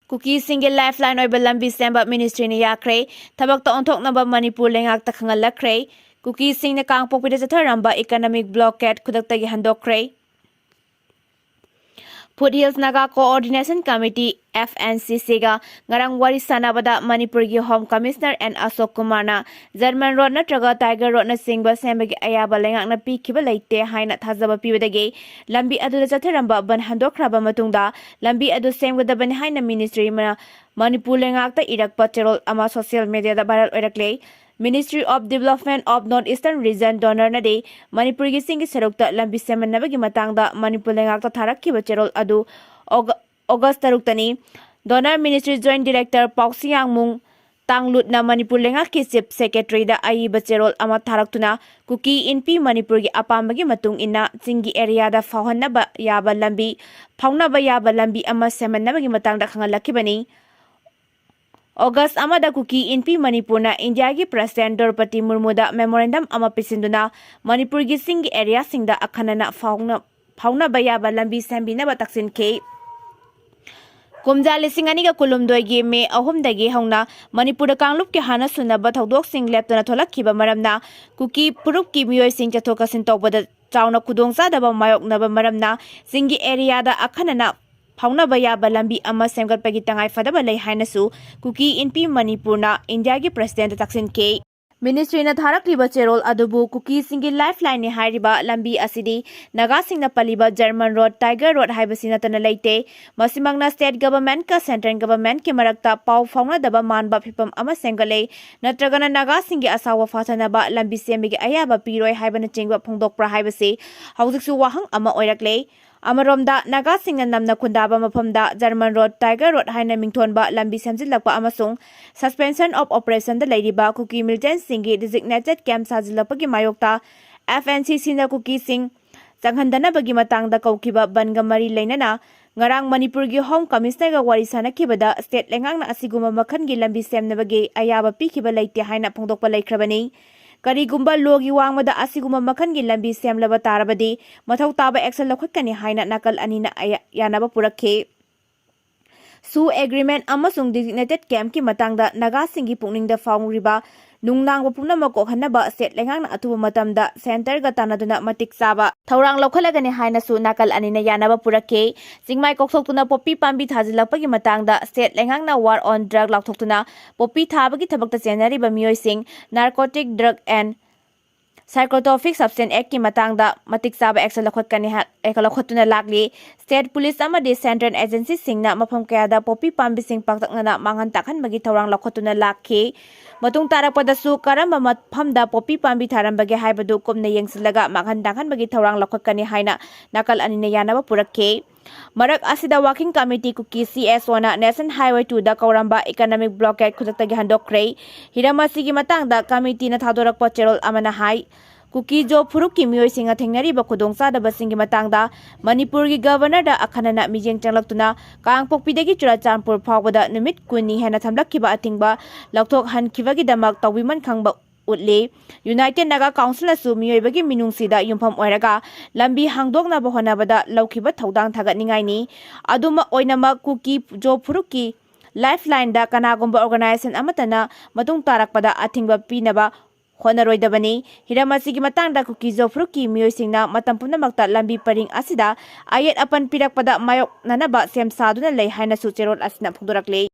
Kuki single lifeline oiba lambi semba ministry ni yakre thabak ta onthok naba Manipur leingakta khanghankhre Kuki sing na kangpokpida chatharamba economic blockade khudakta gi handokre Foothills Naga Coordination Committee FNCC ga ngarang wari sanabada Manipur gi Home Commissioner and Asok Kumar na German Road natraga Tiger Road na singba sembagi ayaba lengak na pikiba leite haina thazaba pibadagi lambi adu chatharamba ban handokraba matungda lambi adu semgadabani haina ministry mana Manipur lengakta irakpa cherol ama social media da viral oirakle Ministry of Development of North-Eastern Region donor na de Manipur gi singi sarukta lambi semanabagi matangda Manipur lengakta tharakkiba cherol adu August taruktani donor ministry joint director paosingna mung tanglut na Manipur lengakki chief secretary da aiba cherol ama tharaktuna Kuki NP Manipur gi apambagi matung inna singi area da fawnaba yaba lambi ama semanabagi matangda khanghalakibani August amada Kuki NP Manipur na India gi President Draupadi Murmu da memorandum ama pisinduna Manipur gi singi area singda akhanana fauna bayaba lambi sambina bataksin ke Kumja lisingani ga kulumdoi gi me ahumdagi hauna Manipur da kanglup ki hana sunaba thodok sing leptona tholakkiba maramna Kuki purup ki miyoi sing chathokasin tawbada chauna kudongsa daba mayoknaba maramna singi area da akhanana Fauna bayaba lambi ama semgat pagi tangai fadaba lay hainasu Kuki NP Manipur na India gi President taksin ke Ministry na tharak liba cherol adubu Kuki singi lifeline ni hyriba lambi asidi naga sing na paliba German Road Tiger Road haibasina tana leite masimangna state government ka central government ki marakta pau fauna daba manba phipam ama sengale natragana naga singi asawa fatana ba lambi semigi ayaba piroi haibana chingba phongdokpra haibase haujiksu wahang ama oirakle Amaromda naga singna namna khundaba mafamda German Road Tiger Road haina mingthonba lambi samjilakpa amasung suspension of operation da leiriba Kuki militant singi designated camp sajilapagi mayokta FNCC na Kuki sing changhandana bagi matangda kaukiba banga mari leinana ngarang Manipur gi Home Commissioner ga wari sanakibada state lengangna asiguma makhlgi lambi semnabagi ayaba pikiba leite haina phongdokpa laikhrabani Karigumba logi wangmada asiguma makhlgi lambi semlaba tarabadi mathau taba action lokhatkani haina nakal anina yanaba purakhe Su agreement amasung designated camp ki matangda naga singi pukningda faungriba nungnangba pumnamak kokhanaba set lengangna atuba matamda center ga tanaduna matik saba thaurang lokhalagani haina su nakal anina yanaba purakhe singmai koksoktuna popi pambi thajilakpagi matangda set lengangna war on drug lakthoktuna popi thabagi thabakta chenariba miyoising narcotic drug and Psychotropic Substance Act ki matangda matik saba action lakhotkani ekalokhotuna lakli state police amadi central agency singna mafam kayada popi pambi sing paktaknana mangan takhan bagi thorang lakhotuna lakhi matung tarakpada su karamba mafamda popi pambi tharambage haibadu komna yengsilaga mangan takhan bagi thorang lakhotkani haina nakal anina yanaba purakhe Marak asida working committee Kuki CS1 na National Highway 2 da kauramba economic blockade khudakta gi handokre hirama sigi matangda committee na thadorakpa cherol amana hai Kuki jo phuruk ki miyoi singa thengnari ba khudongsa da basingi matangda Manipur gi governor da akhanana mijeng changlaktuna kangpokpidagi Churachandpur phawbada numit kunni hena thamlakkiba atingba lokthok hankibagi damak tawiman khangba Utli United Naga Council asu miyoibagi minungsida yumpham oiraga lambi hangdokna bahonabada laukiba thaudang thagatningai ni aduma oinama Kuki jo phuruki lifeline da kanagumba organization amatana matung tarakpada athingba pinaba honaroidabani hiramasigi matangda Kuki jo phuruki miyoisingna matam punamakta lambi paring asida ayet apan pirakpada mayok nanaba sem saduna lei haina su cherol asina phungdorakle